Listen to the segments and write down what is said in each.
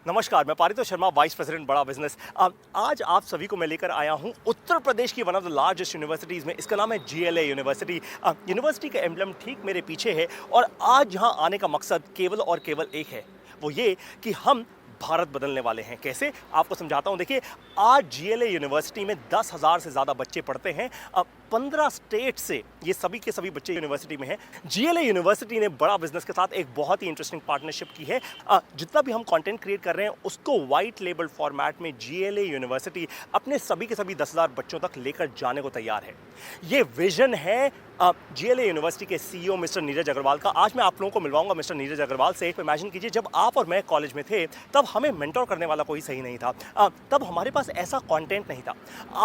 नमस्कार, मैं Paritosh Sharma, vice president बड़ा बिजनेस। आज आप सभी को मैं लेकर आया हूं उत्तर प्रदेश की one of the largest universities में। इसका नाम है जीएलए यूनिवर्सिटी। यूनिवर्सिटी का एम्बलम ठीक मेरे पीछे है और आज यहां आने का मकसद केवल और केवल एक है, वो ये कि हम भारत बदलने वाले हैं। कैसे, आपको समझाता हूं। देखिए, आज जीएलए यूनिवर्सिटी में 10,000 से ज़्यादा बच्चे पढ़ते हैं। 15 स्टेट से ये सभी के सभी बच्चे यूनिवर्सिटी में हैं। जीएलए यूनिवर्सिटी ने बड़ा बिजनेस के साथ एक बहुत ही इंटरेस्टिंग पार्टनरशिप की है। जितना भी हम कंटेंट क्रिएट कर रहे हैं उसको वाइट लेबल फॉर्मेट में जीएलए यूनिवर्सिटी अपने सभी के सभी 10,000 बच्चों तक लेकर जाने को तैयार है। ये विजन है जीएलए यूनिवर्सिटी के सीईओ मिस्टर नीरज अग्रवाल का। आज मैं आप लोगों को मिलवाऊंगा मिस्टर नीरज अग्रवाल से। इमेजिन कीजिए, जब आप और मैं कॉलेज में थे तब हमें मेंटोर करने वाला कोई सही नहीं था। तब हमारे पास ऐसा कंटेंट नहीं था।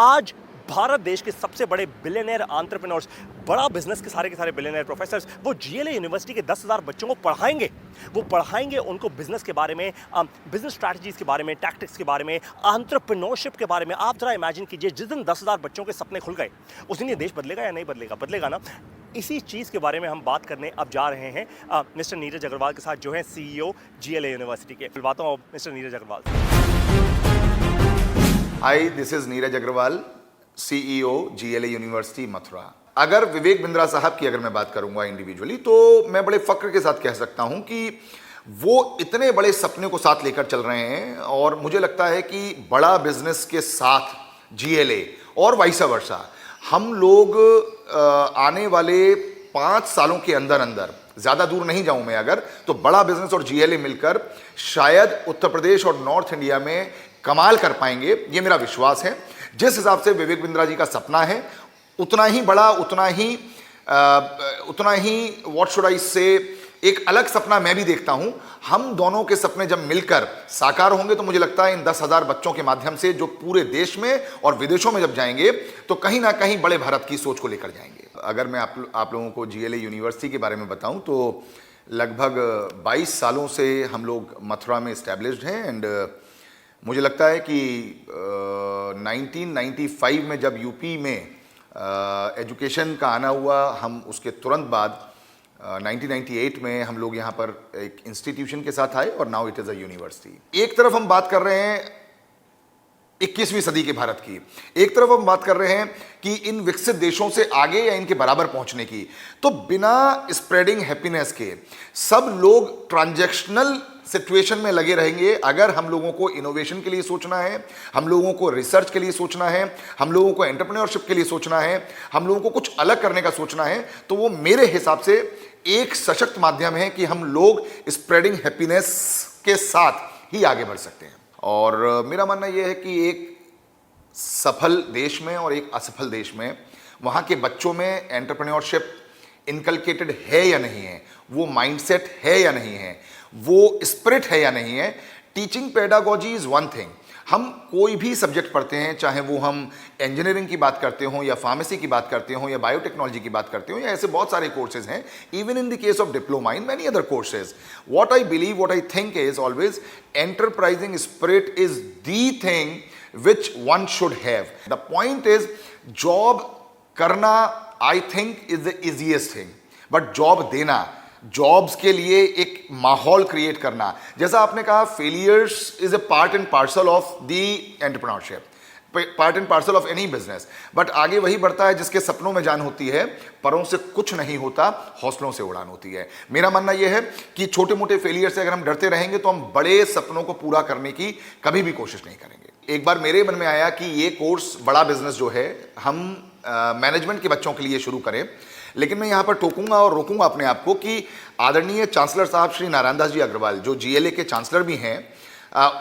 आज भारत देश के सबसे बड़े बिलियनर एंटरप्रेन्योर्स, बड़ा बिजनेस के सारे बिलियनर प्रोफेसर्स, वो जीएलए यूनिवर्सिटी के 10,000 बच्चों को पढ़ाएंगे। वो पढ़ाएंगे उनको बिजनेस के बारे में, बिजनेस स्ट्रैटेजीज के बारे में, टैक्टिक्स के बारे में, एंटरप्रेन्योरशिप के बारे में। आप जरा इमेजिन कीजिए, जिस दिन 10,000 बच्चों के सपने खुल गए उस दिन ये देश बदलेगा या नहीं बदलेगा? बदलेगा ना। इसी चीज़ के बारे में हम बात करने अब जा रहे हैं मिस्टर नीरज अग्रवाल के साथ, जो है सीईओ जीएलए यूनिवर्सिटी के। मिलवाता हूँ मिस्टर नीरज अग्रवाल से। Hi, this is Neeraj Agarwal, CEO GLA university Mathura. अगर विवेक बिंद्रा साहब की मैं बात करूंगा इंडिविजुअली, तो मैं बड़े फक्र के साथ कह सकता हूं कि वो इतने बड़े सपने को साथ लेकर चल रहे हैं और मुझे लगता है कि बड़ा बिजनेस के साथ जीएलए और वाइस वर्सा हम लोग आने वाले 5 सालों के अंदर अंदर, ज्यादा दूर नहीं जाऊं मैं अगर, तो बड़ा बिजनेस और जीएलए मिलकर शायद उत्तर प्रदेश और नॉर्थ इंडिया में कमाल कर पाएंगे। ये मेरा विश्वास है। जिस हिसाब से विवेक बिंद्रा जी का सपना है, उतना ही बड़ा, उतना ही व्हाट शुड आई से, एक अलग सपना मैं भी देखता हूं। हम दोनों के सपने जब मिलकर साकार होंगे तो मुझे लगता है इन 10,000 बच्चों के माध्यम से जो पूरे देश में और विदेशों में जब जाएंगे तो कहीं ना कहीं बड़े भारत की सोच को लेकर जाएंगे। अगर मैं आप लोगों को जीएलए यूनिवर्सिटी के बारे में बताऊं तो लगभग 22 सालों से हम लोग मथुरा में इस्टेब्लिश्ड हैं एंड मुझे लगता है कि 1995 में जब यूपी में एजुकेशन का आना हुआ, हम उसके तुरंत बाद 1998 में हम लोग यहाँ पर एक इंस्टीट्यूशन के साथ आए और now it is a university. एक तरफ हम बात कर रहे हैं 21वीं सदी के भारत की, एक तरफ हम बात कर रहे हैं कि इन विकसित देशों से आगे या इनके बराबर पहुंचने की। तो बिना स्प्रेडिंग हैप्पीनेस के सब लोग ट्रांजैक्शनल सिचुएशन में लगे रहेंगे। अगर हम लोगों को इनोवेशन के लिए सोचना है, हम लोगों को रिसर्च के लिए सोचना है, हम लोगों को एंटरप्रेन्योरशिप के लिए सोचना है, हम लोगों को कुछ अलग करने का सोचना है, तो वो मेरे हिसाब से एक सशक्त माध्यम है कि हम लोग स्प्रेडिंग हैप्पीनेस के साथ ही आगे बढ़ सकते हैं। और मेरा मानना यह है कि एक सफल देश में और एक असफल देश में वहाँ के बच्चों में एंटरप्रेन्योरशिप इनकलकेटेड है या नहीं है, वो माइंडसेट है या नहीं है, वो स्पिरिट है या नहीं है। Teaching pedagogy is one thing. हम कोई भी सब्जेक्ट पढ़ते हैं, चाहे वो हम इंजीनियरिंग की बात करते हों या फार्मेसी की बात करते हों या बायोटेक्नोलॉजी की बात करते हों या ऐसे बहुत सारे कोर्सेज हैं, even in the case of diploma in many other courses. What I believe, what I think is always enterprising spirit is the thing which one should have. The point is, job करना I think is the easiest thing, but job देना, jobs के लिए एक माहौल create करना, जैसा आपने कहा, failures is a part and parcel of the entrepreneurship, part and parcel of any business. But आगे वही बढ़ता है जिसके सपनों में जान होती है, परों से कुछ नहीं होता, हौसलों से उड़ान होती है। मेरा मानना यह है कि छोटे मोटे फेलियर से अगर हम डरते रहेंगे तो हम बड़े सपनों को पूरा करने की कभी भी कोशिश नहीं करेंगे। एक बार मेरे मन में आया कि ये कोर्स बड़ा बिजनेस जो है हम मैनेजमेंट के बच्चों के लिए शुरू करें, लेकिन मैं यहाँ पर टोकूंगा और रोकूंगा अपने आप को कि आदरणीय चांसलर साहब श्री नारायण दास जी अग्रवाल, जो जीएलए के चांसलर भी हैं,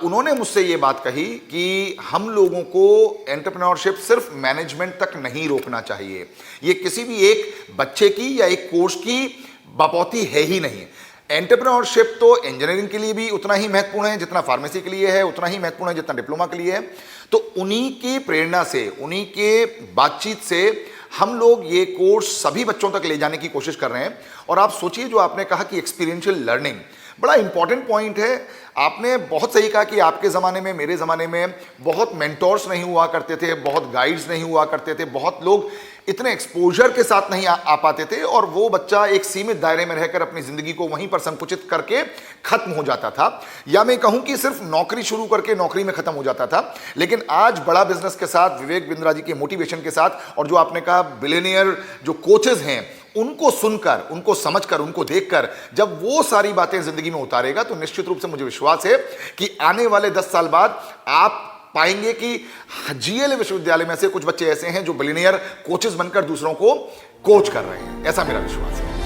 उन्होंने मुझसे ये बात कही कि हम लोगों को एंटरप्रेन्योरशिप सिर्फ मैनेजमेंट तक नहीं रोकना चाहिए। ये किसी भी एक बच्चे की या एक कोर्स की बपौती है ही नहीं। एंटरप्रेन्योरशिप तो इंजीनियरिंग के लिए भी उतना ही महत्वपूर्ण है जितना फार्मेसी के लिए है, उतना ही महत्वपूर्ण है जितना डिप्लोमा के लिए है। तो उन्हीं की प्रेरणा से, उन्हीं के बातचीत से हम लोग ये कोर्स सभी बच्चों तक ले जाने की कोशिश कर रहे हैं और आप सोचिए जो आपने कहा कि एक्सपीरियंशियल लर्निंग बड़ा इंपॉर्टेंट पॉइंट है। आपने बहुत सही कहा कि आपके ज़माने में, मेरे ज़माने में बहुत मेंटोर्स नहीं हुआ करते थे, बहुत गाइड्स नहीं हुआ करते थे, बहुत लोग इतने एक्सपोजर के साथ नहीं आ पाते थे, और वो बच्चा एक सीमित दायरे में रहकर अपनी ज़िंदगी को वहीं पर संकुचित करके ख़त्म हो जाता था, या मैं कहूँ कि सिर्फ नौकरी शुरू करके नौकरी में ख़त्म हो जाता था। लेकिन आज बड़ा बिजनेस के साथ, विवेक बिंद्रा जी के मोटिवेशन के साथ, और जो आपने कहा बिलियनियर जो कोचेज़ हैं, उनको सुनकर, उनको समझकर, उनको देखकर जब वो सारी बातें जिंदगी में उतारेगा, तो निश्चित रूप से मुझे विश्वास है कि आने वाले 10 साल बाद आप पाएंगे कि जीएलए विश्वविद्यालय में से कुछ बच्चे ऐसे हैं जो बिलियनियर कोचेस बनकर दूसरों को कोच कर रहे हैं। ऐसा मेरा विश्वास है।